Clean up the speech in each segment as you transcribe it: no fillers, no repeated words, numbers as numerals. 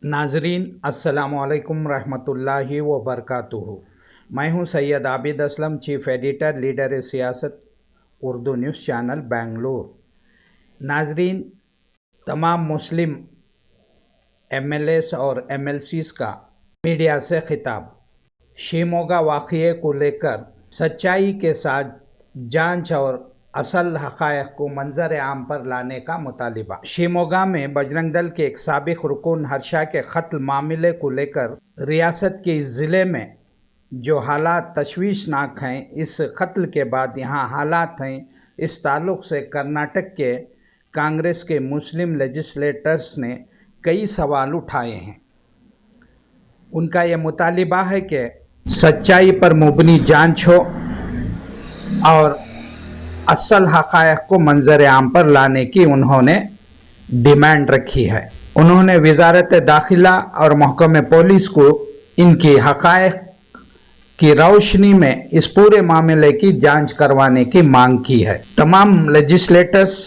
नाजरीन अस्सलामुअलैकुम रहमतुल्लाहि व बरकातुहू। मैं हूं Syed Abid Aslam, chief editor, leader सियासत, उर्दू न्यूज़ चैनल बेंगलुरु। नाजरीन, तमाम मुस्लिम एमएलएस और एमएलसीज़ का मीडिया से खिताब। शिमोगा वाक़ये को लेकर सच्चाई के साथ जांच और असल हक़ाइक़ को मंजर आम पर लाने का मुतालिबा। शिमोगा में बजरंग दल के एक साबिक़ रुकन हर्षा के कत्ल मामले को लेकर रियासत के इस ज़िले में जो हालात तशवीशनाक हैं, इस कत्ल के बाद यहाँ हालात हैं, इस ताल्लुक़ से कर्नाटक के कांग्रेस के मुस्लिम लेजिस्लेटर्स ने कई सवाल उठाए हैं। उनका ये मुतालिबा है कि सच्चाई पर मुबनी जांच हो और असल हक़ाइक़ को मंजर आम पर लाने की उन्होंने डिमांड रखी है। उन्होंने वज़ारत दाखिला और महकमे पुलिस को इनकी हक़ाइक़ की रोशनी में इस पूरे मामले की जांच करवाने की मांग की है। तमाम लेजिस्लेटर्स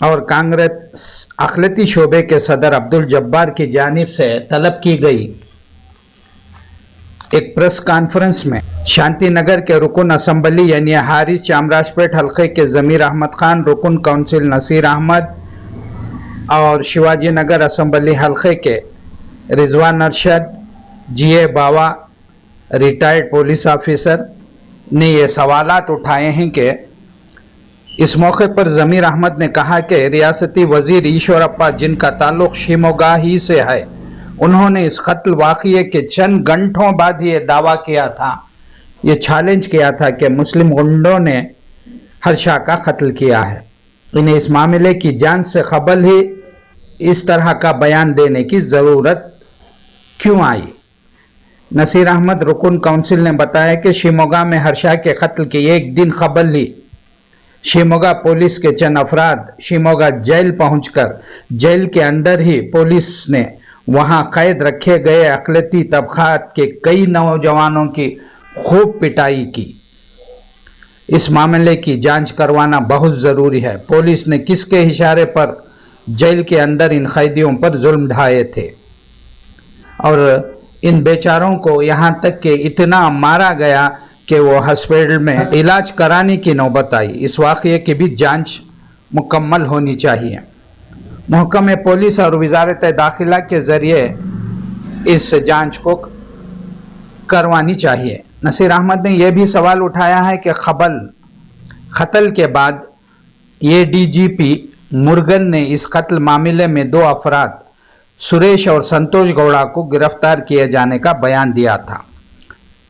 और कांग्रेस अक़लियती शोबे के सदर अब्दुल जब्बार की जानिब से तलब की गई एक प्रेस कॉन्फ्रेंस में शांति नगर के रुकन असम्बली यानी हारिस चामराजपेट हल्के के ज़मीर अहमद खान, रुकन काउंसिल नसीर अहमद और शिवाजी नगर असम्बली हल्के के रिजवान अरशद, जीए बावा, रिटायर्ड पुलिस ऑफिसर ने ये सवालात उठाए हैं कि इस मौके पर ज़मीर अहमद ने कहा कि रियासती वज़ीर ईश्वरप्पा, जिनका ताल्लुक़ शिमोगा ही से है, उन्होंने इस कत्ल वाक़ये के चंद घंटों बाद ये दावा किया था, ये चैलेंज किया था कि मुस्लिम गुंडों ने हर्षा का कत्ल किया है। इन्हें इस मामले की जांच से कबल ही इस तरह का बयान देने की ज़रूरत क्यों आई। नसीर अहमद रुकन काउंसिल ने बताया कि शिमोगा में हर्षा के कत्ल के एक दिन कबल ही शिमोगा पुलिस के चंद अफराद शिमोगा जेल पहुंचकर जेल के अंदर ही पुलिस ने वहां कैद रखे गए अक़लियती तबक़ात के कई नौजवानों की खूब पिटाई की। इस मामले की जांच करवाना बहुत ज़रूरी है। पुलिस ने किसके इशारे पर जेल के अंदर इन कैदियों पर जुल्म ढाए थे और इन बेचारों को यहाँ तक कि इतना मारा गया कि वो हॉस्पिटल में इलाज कराने की नौबत आई। इस वाक़ये की भी जांच मुकम्मल होनी चाहिए। महकमे पुलिस और वज़ारत दाखिला के ज़रिए इस जांच को करवानी चाहिए। नसीर अहमद ने यह भी सवाल उठाया है कि कत्ल के बाद एडीजीपी मुरुगन ने इस कत्ल मामले में दो अफराद सुरेश और संतोष गौड़ा को गिरफ्तार किए जाने का बयान दिया था।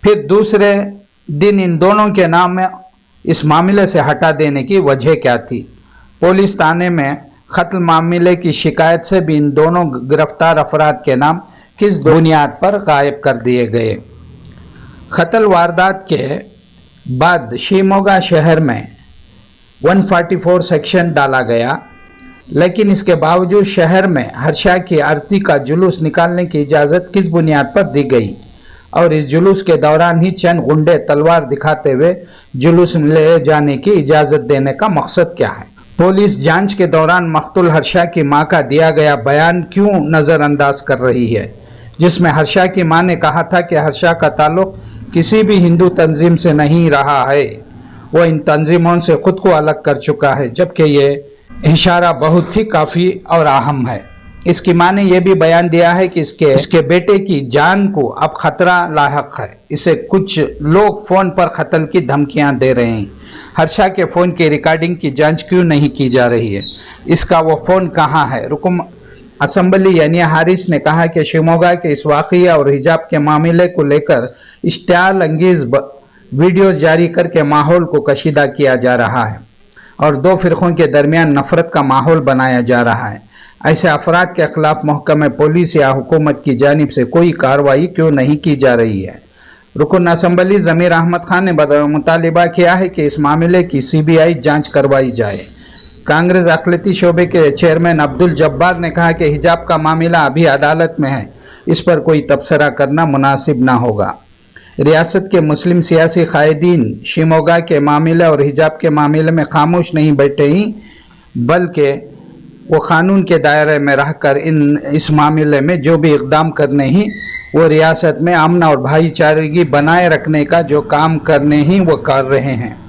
फिर दूसरे दिन इन दोनों के नाम इस मामले से हटा देने की वजह क्या थी। पुलिस थाने में कत्ल मामले की शिकायत से भी इन दोनों गिरफ्तार अफराद के नाम किस बुनियाद पर गायब कर दिए गए। कत्ल वारदात के बाद शिमोगा शहर में 144 सेक्शन डाला गया, लेकिन इसके बावजूद शहर में हर्षा की आरती का जुलूस निकालने की इजाज़त किस बुनियाद पर दी गई और इस जुलूस के दौरान ही चंद गुंडे तलवार दिखाते हुए जुलूस में ले जाने की इजाज़त देने का मकसद क्या है। पुलिस जांच के दौरान मक़तूल हर्षा की मां का दिया गया बयान क्यों नज़रअंदाज कर रही है, जिसमें हर्षा की मां ने कहा था कि हर्षा का ताल्लुक़ किसी भी हिंदू तंजीम से नहीं रहा है, वो इन तंजीमों से खुद को अलग कर चुका है, जबकि ये इशारा बहुत ही काफ़ी और अहम है। इसकी मां ने यह भी बयान दिया है कि इसके बेटे की जान को अब खतरा लाहक है। इसे कुछ लोग फ़ोन पर कत्ल की धमकियां दे रहे हैं। हर्षा के फ़ोन की रिकॉर्डिंग की जांच क्यों नहीं की जा रही है, इसका वो फ़ोन कहाँ है। रुकन असम्बली यानी हारिस ने कहा कि शिमोगा के इस वाक़या और हिजाब के मामले को लेकर इश्तियाल अंगेज़ वीडियोज़ जारी करके माहौल को कशीदा किया जा रहा है और दो फ़िरक़ों के दरमियान नफ़रत का माहौल बनाया जा रहा है। ऐसे अफराद के ख़िलाफ़ महकमे पुलिस या हुकूमत की जानिब से कोई कार्रवाई क्यों नहीं की जा रही है। रुकन असम्बली ज़मीर अहमद खान ने मुतालिबा किया है कि इस मामले की CBI जांच करवाई जाए। कांग्रेस अक़लियती शोबे के चेयरमैन अब्दुल जब्बार ने कहा कि हिजाब का मामला अभी अदालत में है, इस पर कोई तबसरा करना मुनासिब ना होगा। रियासत के मुस्लिम सियासी कायदीन शिमोगा के मामले और हिजाब के मामले में खामोश नहीं बैठे ही, बल्कि वो कानून के दायरे में रहकर इस मामले में जो भी इकदाम करने ही वो रियासत में अमन और भाईचारगी बनाए रखने का जो काम करने ही वो कर रहे हैं।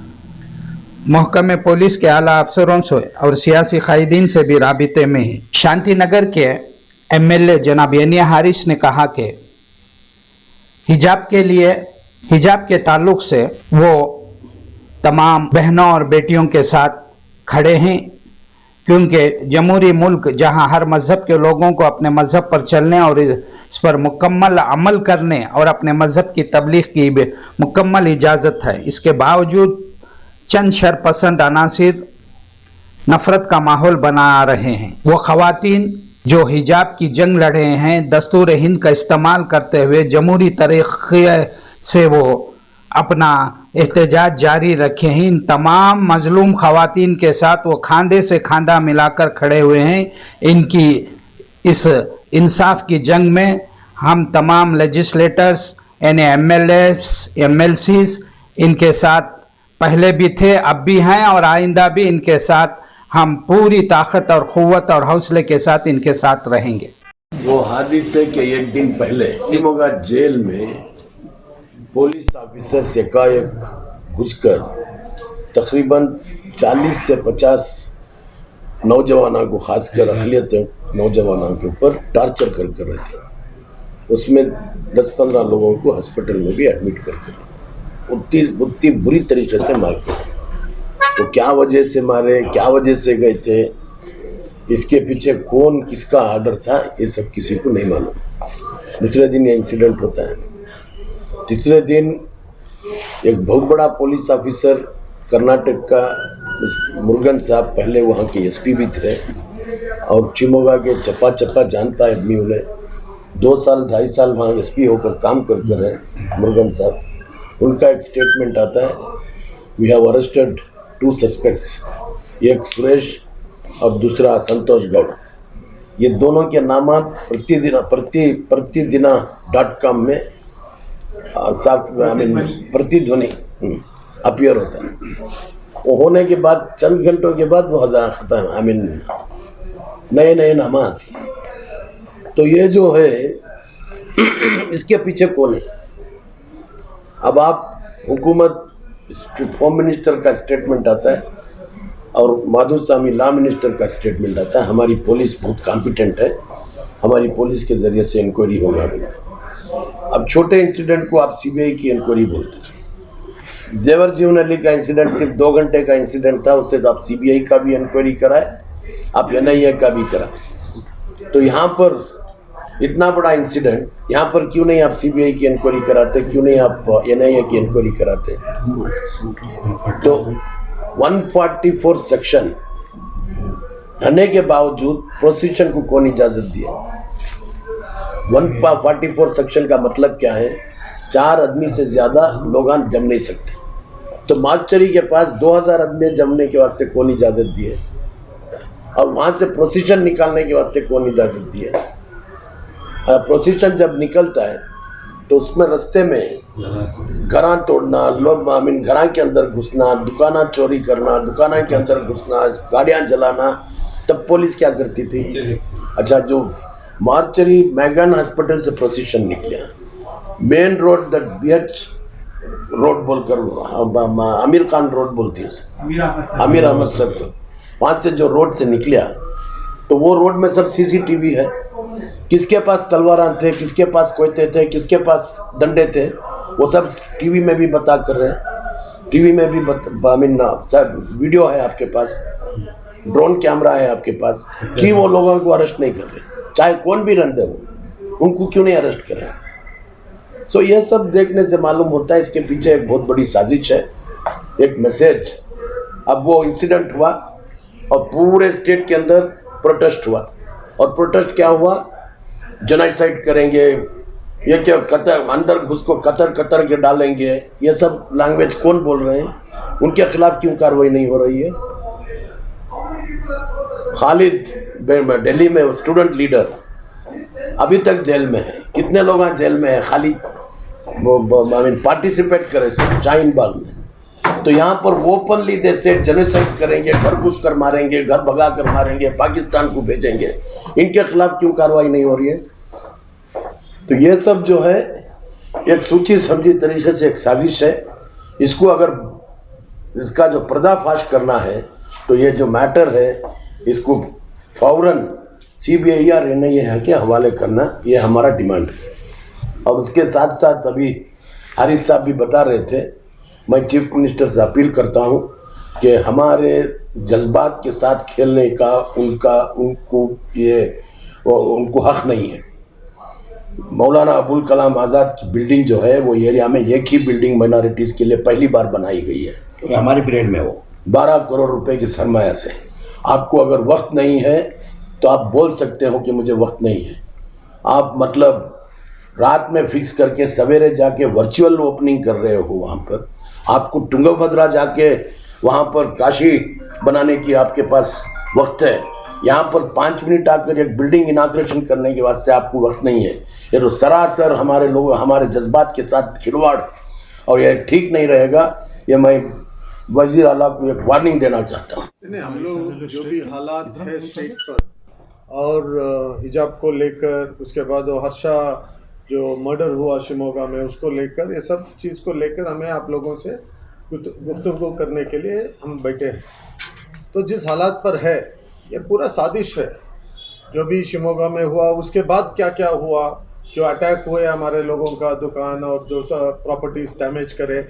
महकमे पुलिस के आला अफसरों से और सियासी कायदीन से भी राबिते में है। शांति नगर के एमएलए जनाब यानिया हारिस ने कहा कि हिजाब के ताल्लुक से वो तमाम बहनों और बेटियों के साथ खड़े हैं, क्योंकि जमहूरी मुल्क जहां हर मज़हब के लोगों को अपने मज़हब पर चलने और इस पर मुकम्मल अमल करने और अपने मज़हब की तबलीग की मुकम्मल इजाज़त है, इसके बावजूद चंद शरपसंद अनासिर नफ़रत का माहौल बना रहे हैं। वो ख़वातीन जो हिजाब की जंग लड़े हैं, दस्तूर हिंद का इस्तेमाल करते हुए जमहूरी तरीक़े से वो अपना एहतजाज जारी रखे हैं, इन तमाम मजलूम ख़वातीन के साथ वो खांधे से खांधा मिलाकर खड़े हुए हैं। इनकी इस इंसाफ की जंग में हम तमाम लेजिस्लेटर्स यानी एमएलएस एमएलसीज इनके साथ पहले भी थे, अब भी हैं और आइंदा भी इनके साथ हम पूरी ताकत और क़ुव्वत और हौसले के साथ इनके साथ रहेंगे। वो हादिसे के एक दिन पहले शिमोगा जेल में पुलिस ऑफिसर एकाएक घुसकर तकरीबन 40 से 50 नौजवानों को, खासकर अक़लियत नौजवानों के ऊपर टॉर्चर कर रहे थे। उसमें 10-15 लोगों को हॉस्पिटल में भी एडमिट करके उतनी बुरी तरीके से मार के, तो क्या वजह से मारे, क्या वजह से गए थे, इसके पीछे कौन किसका आर्डर था, ये सब किसी को नहीं मालूम। दूसरे दिन ये इंसिडेंट होता है। तीसरे दिन एक बहुत बड़ा पुलिस ऑफिसर कर्नाटक का मुरुगन साहब, पहले वहाँ के एसपी भी थे और शिमोगा के चप्पा चप्पा जानता है आदमी, उन्हें 2 साल 2.5 साल वहाँ एसपी होकर काम करते रहे मुरुगन साहब। उनका एक स्टेटमेंट आता है, वी हैव अरेस्टेड 2 सस्पेक्ट्स, एक सुरेश और दूसरा संतोष गौड़। ये दोनों के नाम प्रतिदिना.com में प्रतिध्वनि अपीयर होता है। वो होने के बाद चंद घंटों के बाद वो ख़त्म, नए नाम आते। तो ये जो है इसके पीछे कौन है? अब आप हुकूमत, होम मिनिस्टर का स्टेटमेंट आता है और माधुस्वामी लॉ मिनिस्टर का स्टेटमेंट आता है, हमारी पुलिस बहुत कॉम्पिटेंट है, हमारी पुलिस के ज़रिए से इंक्वायरी होगा। अब छोटे इंसिडेंट को आप सीबीआई की इंक्वायरी बोलते हैं। जेवर जीवन अली का इंसिडेंट सिर्फ 2 घंटे का इंसिडेंट था, उससे तो आप सीबीआई का भी इंक्वायरी कराए, आप एनआईए का भी कराए। तो यहाँ पर इतना बड़ा इंसिडेंट, यहाँ पर क्यों नहीं आप सीबीआई की इंक्वायरी कराते, क्यों नहीं आप एनआईए की इंक्वायरी कराते? तो 144 सेक्शन रहने के बावजूद प्रोसिक्यूशन को कौन इजाज़त दिया? 144 सेक्शन का मतलब क्या है? 4 आदमी से ज़्यादा लोग जम नहीं सकते। तो मार्चरी के पास 2000 आदमी जमने के वास्ते कौन इजाज़त दिए? और वहाँ से प्रोसिक्यूशन निकालने के वास्ते कौन इजाज़त दिए? प्रोसिक्यूशन जब निकलता है तो उसमें रास्ते में घरा तोड़ना, लोग घरा के अंदर घुसना, दुकाना चोरी करना, दुकाना के अंदर घुसना, गाड़ियाँ जलाना, तब पुलिस क्या करती थी? अच्छा, जो मार्चरी मैगन हॉस्पिटल से प्रोसिक्यूशन निकला, main road that BH road बोलकर आमिर खान रोड बोलती है उसे, आमिर अहमद सर्कल, वहाँ से जो रोड से निकला तो वो रोड में सब सीसीटीवी है। किसके पास तलवार थे, किसके पास कोयते थे, किसके पास डंडे थे, वो सब टीवी में भी बता कर रहे हैं। टीवी में भी सब वीडियो है आपके पास, ड्रोन कैमरा है आपके पास, कि वो लोगों को अरेस्ट नहीं कर रहे, चाहे कौन भी रंधे हो, उनको क्यों नहीं अरेस्ट करें? सो ये सब देखने से मालूम होता है इसके पीछे एक बहुत बड़ी साजिश है, एक मैसेज। अब वो इंसिडेंट हुआ और पूरे स्टेट के अंदर प्रोटेस्ट हुआ, और प्रोटेस्ट क्या हुआ? जेनोसाइड करेंगे, ये क्या कतर अंदर घुस को कतर के डालेंगे, ये सब लैंग्वेज कौन बोल रहे हैं? उनके खिलाफ क्यों कार्रवाई नहीं हो रही है? खालिद दिल्ली में स्टूडेंट लीडर अभी तक जेल में है। कितने लोग जेल में है? खाली वो पार्टिसिपेट करे शाहीन बाग में, तो यहाँ पर ओपनली दे से जेनोसाइड करेंगे, घर घुस कर मारेंगे, घर भगा कर मारेंगे, पाकिस्तान को भेजेंगे, इनके खिलाफ क्यों कार्रवाई नहीं हो रही है? तो ये सब जो है एक सूची समझी तरीके से एक साजिश है। इसको अगर इसका जो पर्दाफाश करना है तो ये जो मैटर है इसको फौरन CBI या NIA के हवाले करना, ये हमारा डिमांड है। और उसके साथ साथ अभी हारिस साहब भी बता रहे थे, मैं चीफ मिनिस्टर से अपील करता हूँ कि हमारे जज्बात के साथ खेलने का उनको हक नहीं है। मौलाना अबुल कलाम आज़ाद की बिल्डिंग जो है वो एरिया में एक ही बिल्डिंग माइनॉरिटीज़ के लिए पहली बार बनाई गई है, ये हमारे पीरियड में वो 12 करोड़ रुपए की सरमाया से। आपको अगर वक्त नहीं है तो आप बोल सकते हो कि मुझे वक्त नहीं है। आप मतलब रात में फिक्स करके सवेरे जाके वर्चुअल ओपनिंग कर रहे हो वहाँ पर। आपको तुंगभद्रा जाके वहाँ पर काशी बनाने की आपके पास वक्त है, यहाँ पर 5 मिनट आकर एक बिल्डिंग इनाग्रेशन करने के वास्ते आपको वक्त नहीं है। ये तो सरासर हमारे लोग हमारे जज्बात के साथ खिलवाड़, और ये ठीक नहीं रहेगा। ये मैं वजीर आला को एक वार्निंग देना चाहता हूँ। नहीं, हम लोग जो भी हालात है स्टेट पर और हिजाब को लेकर, उसके बाद वो हर्षा जो मर्डर हुआ शिमोगा में उसको लेकर, ये सब चीज़ को लेकर हमें आप लोगों से गुफ्तगू करने के लिए हम बैठे हैं। तो जिस हालात पर है ये पूरा साजिश है। जो भी शिमोगा में हुआ, उसके बाद क्या क्या हुआ, जो अटैक हुए हमारे लोगों का दुकान और जो प्रॉपर्टीज़ डैमेज करे,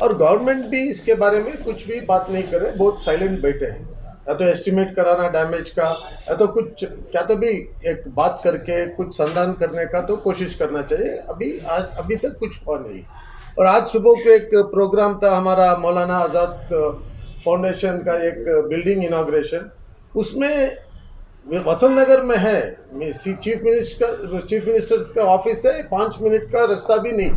और गवर्नमेंट भी इसके बारे में कुछ भी बात नहीं करे, बहुत साइलेंट बैठे हैं। या तो एस्टिमेट कराना डैमेज का, या तो कुछ क्या तो भी एक बात करके कुछ संधान करने का तो कोशिश करना चाहिए। अभी तक कुछ हुआ नहीं। और आज सुबह को एक प्रोग्राम था हमारा मौलाना आज़ाद फाउंडेशन का, एक बिल्डिंग इनाग्रेशन, उसमें वसंत नगर में है, चीफ मिनिस्टर का ऑफिस है, 5 मिनट का रास्ता भी नहीं,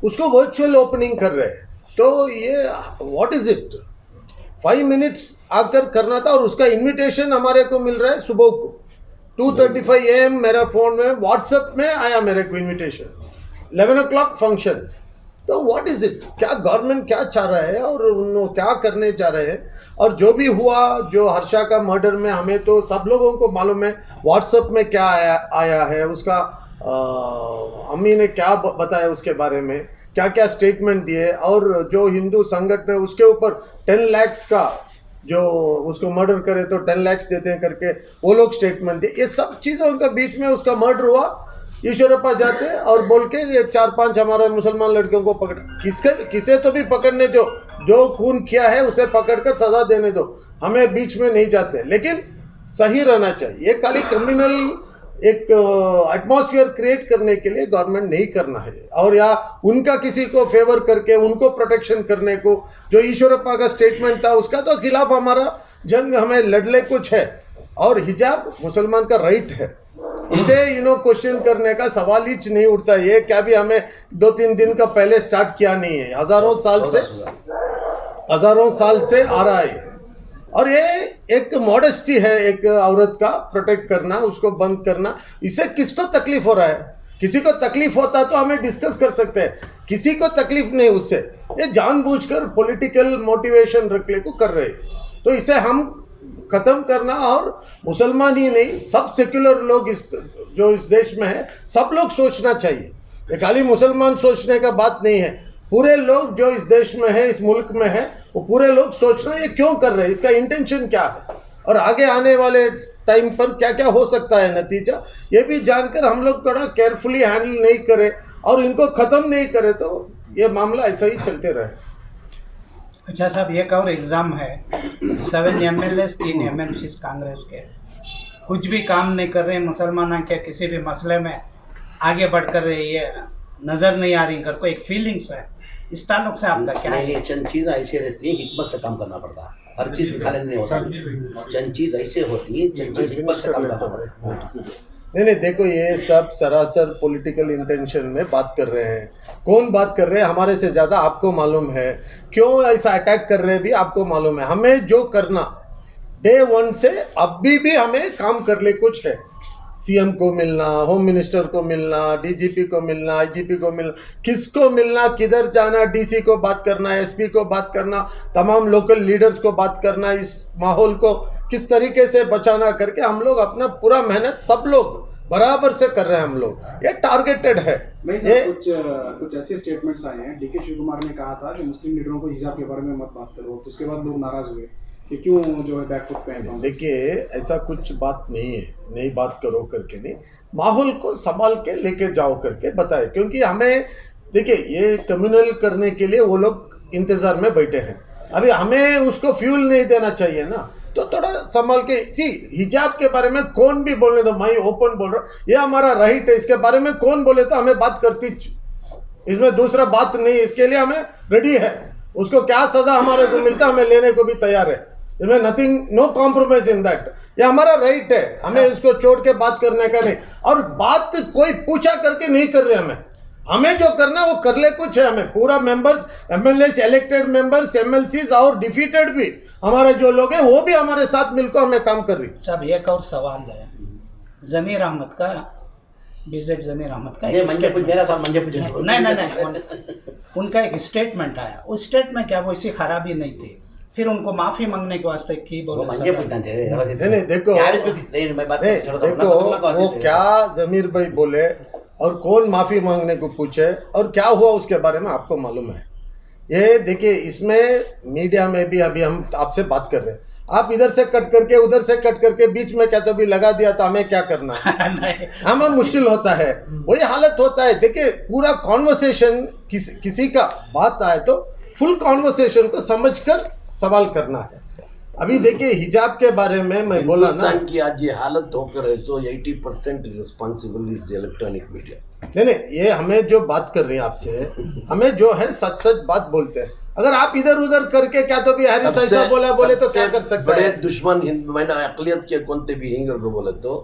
उसको वर्चुअल ओपनिंग कर रहे हैं। तो ये व्हाट इज इट, 5 मिनट्स आकर करना था, और उसका इनविटेशन हमारे को मिल रहा है सुबह को 2:35 AM मेरा फ़ोन में व्हाट्सएप में आया मेरे को इनविटेशन, 11 o'clock फंक्शन। तो व्हाट इज इट, क्या गवर्नमेंट क्या चाह रहा है और उन क्या करने जा रहे हैं? और जो भी हुआ, जो हर्षा का मर्डर में, हमें तो सब लोगों को मालूम है व्हाट्सएप में क्या आया है, उसका अम्मी ने क्या बताया उसके बारे में, क्या क्या स्टेटमेंट दिए, और जो हिंदू संगठन है उसके ऊपर 10 लाख का, जो उसको मर्डर करे तो 10 लाख देते हैं करके वो लोग स्टेटमेंट दिए। ये सब चीज़ों के बीच में उसका मर्डर हुआ, ईश्वरप्पा जाते और बोल के ये 4-5 हमारे मुसलमान लड़कियों को पकड़, किसे तो भी पकड़ने, जो खून किया है उसे पकड़कर सजा देने दो, हमें बीच में नहीं जाते। लेकिन सही रहना चाहिए, ये खाली कम्युनल एक एटमॉस्फेयर क्रिएट करने के लिए गवर्नमेंट नहीं करना है, और या उनका किसी को फेवर करके उनको प्रोटेक्शन करने को, जो ईश्वरप्पा का स्टेटमेंट था उसका तो खिलाफ हमारा जंग, हमें लड़ने कुछ है। और हिजाब मुसलमान का राइट है, इसे क्वेश्चन करने का सवाल ही नहीं उठता। ये क्या भी हमें 2-3 दिन का पहले स्टार्ट किया नहीं है, हजारों साल से आ रहा है। और ये एक मॉडेस्टी है एक औरत का, प्रोटेक्ट करना, उसको बंद करना। इससे किसको तकलीफ हो रहा है? किसी को तकलीफ होता तो हमें डिस्कस कर सकते हैं, किसी को तकलीफ नहीं उससे। ये जानबूझकर पॉलिटिकल मोटिवेशन रखने को कर रहे हैं। तो इसे हम ख़त्म करना, और मुसलमान ही नहीं, सब सेक्युलर लोग जो इस देश में है, सब लोग सोचना चाहिए। ये खाली मुसलमान सोचने का बात नहीं है, पूरे लोग जो इस देश में है, इस मुल्क में है, वो पूरे लोग सोचना ये क्यों कर रहे हैं, इसका इंटेंशन क्या है, और आगे आने वाले टाइम पर क्या क्या हो सकता है नतीजा, ये भी जानकर हम लोग थोड़ा केयरफुली हैंडल नहीं करें और इनको ख़त्म नहीं करें तो ये मामला ऐसा ही चलते रहे। अच्छा साहब, एक और एग्ज़ाम है, 7 MLAs 3 MMCs कांग्रेस के कुछ भी काम नहीं कर रहे हैं, मुसलमानों के किसी भी मसले में आगे बढ़कर ये नज़र नहीं आ रही, कर को एक फीलिंग्स है, इस ताल्लुक से आपका क्या है? नहीं, चंद चीज़ ऐसी रहती है, हिकमत से काम करना पड़ता है, हर चीज़ दिखाने नहीं होता। चंद चीज़ ऐसे होती है, चंद चीज़ हिकमत से काम करना पड़ता है। नहीं, देखो, ये सब सरासर पॉलिटिकल इंटेंशन में बात कर रहे हैं। कौन बात कर रहे हैं हमारे से ज़्यादा आपको मालूम है, क्यों ऐसा अटैक कर रहे हैं भी आपको मालूम है। हमें जो करना Day 1 से अभी भी हमें काम कर ले कुछ है, सीएम को मिलना, होम मिनिस्टर को मिलना, डीजीपी को मिलना, आईजीपी को मिलना, किसको मिलना, किधर जाना, डीसी को बात करना, एसपी को बात करना, तमाम लोकल लीडर्स को बात करना, इस माहौल को किस तरीके से बचाना करके हम लोग अपना पूरा मेहनत सब लोग बराबर से कर रहे हैं। हम लोग ये टारगेटेड है। नहीं ये सर, कुछ ऐसे स्टेटमेंट्स आए हैं। डीके शिव कुमार ने कहा था कि मुस्लिम लीडरों को हिजाब के बारे में मत बात करो, तो उसके बाद लोग नाराज हुए कि क्यों जो है बैकफुट पे हैं। देखिए ऐसा कुछ बात नहीं है, नहीं बात करो करके नहीं, माहौल को संभाल के लेके जाओ करके बताए, क्योंकि हमें देखिए ये कम्युनल करने के लिए वो लोग इंतजार में बैठे हैं। अभी हमें उसको फ्यूल नहीं देना चाहिए ना, तो थोड़ा संभाल के हिजाब के बारे में कौन भी बोलने दो, मैं ओपन बोल रहा हूँ, ये हमारा राइट है। इसके बारे में कौन बोले तो हमें बात करती, इसमें दूसरा बात नहीं, इसके लिए हमें रेडी है। उसको क्या सजा हमारे को मिलता हमें लेने को भी तैयार है। इसमें nothing, no compromise in that. ये हमारा राइट है, हमें इसको छोड़ के बात करने का नहीं। और बात कोई पूछा करके नहीं कर रहे, हमें जो करना वो कर ले। कुछ है हमें पूरा members, MLA, elected members, MLCs और डिफीटेड भी हमारे जो लोग हैं वो भी हमारे साथ मिलकर हमें काम कर रही। सब एक और सवाल है, जमीर अहमद का, बीजेड जमीर अहमद का ये मंजे पूछ, मेरा सवाल मंजे पूछ। नहीं, उनका एक स्टेटमेंट आया। उस स्टेटमेंट क्या वो इसी खराबी नहीं थी, फिर उनको माफी मांगने के वास्ते की वो बोले मंजे पूछना चाहिए। नहीं देखो, नहीं मैं बात देखो वो क्या जमीर भाई बोले और कौन माफी मांगने को पूछे और क्या हुआ उसके बारे में आपको मालूम है। ये देखिए इसमें मीडिया में भी अभी हम आपसे बात कर रहे हैं, आप इधर से कट करके उधर से कट करके बीच में क्या तो भी लगा दिया तो हमें क्या करना है? हमें मुश्किल होता है, वही हालत होता है। देखिए पूरा कॉन्वर्सेशन किसी का बात आए तो फुल कॉन्वर्सेशन को समझकर सवाल करना है। अभी देखिए हिजाब के बारे में मैं बोला ना हिंदुस्तान की आज ये हालत होकर है, सो 80% रिस्पॉन्सिबल इज इलेक्ट्रॉनिक मीडिया। नहीं, ये हमें जो बात कर रहे हैं आपसे, हमें जो है सच सच बात बोलते हैं। अगर आप इधर उधर करके क्या तो भी हैरिस ऐसा बोले तो क्या कर सकते बड़े हैं? दुश्मन मैंने अकलियत के कोणते भी हिंगर को बोले तो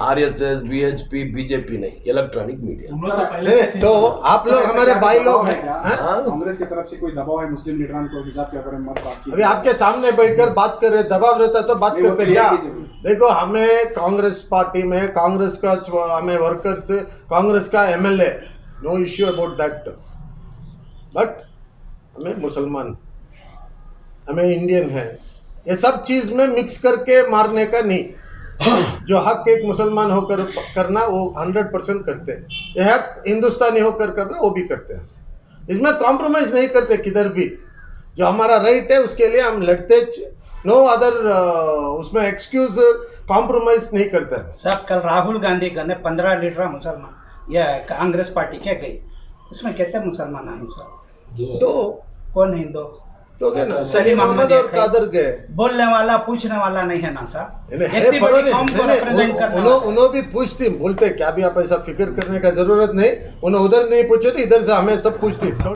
आरएसएस, बीएचपी, बीजेपी नहीं, इलेक्ट्रॉनिक मीडिया। नहीं, तो आप लोग हमारे भाई लोग हैं। कांग्रेस की तरफ से कोई दबाव है मुस्लिम लीडरों को हिजाब के बारे में मत बात कीजिए? अभी आपके सामने बैठकर बात कर रहे, दबाव रहता तो बात नहीं, वो करते क्लियर क्या? कीजिए। देखो हमें कांग्रेस पार्टी में कांग्रेस का हमें वर्कर्स, कांग्रेस का MLA, no issue about that. But हमें मुसलमान, हमें इंडियन है, ये सब चीज में मिक्स करके मारने का नहीं। जो हक एक मुसलमान होकर करना वो 100% करते हैं, ये हक हिंदुस्तानी होकर करना वो भी करते हैं। इसमें कॉम्प्रोमाइज नहीं करते किधर भी। जो हमारा राइट है उसके लिए हम लड़ते, नो अदर उसमें एक्सक्यूज, कॉम्प्रोमाइज नहीं करते। सब कल राहुल गांधी का ने 15 लीडर मुसलमान या कांग्रेस पार्टी क्या गई, उसमें कितने मुसलमान आए सर? तो कौन हिंदू तो क्या ना, सलीम अहमद और कादर गए। बोलने वाला पूछने वाला नहीं है ना सर। है, इतनी पर बड़ी कौम को represent करने वाला। उन्होंने भी पूछती, बोलते क्या भी आप ऐसा फिक्र करने का जरूरत नहीं, उन्हें उधर नहीं पूछे तो इधर से हमें सब पूछती।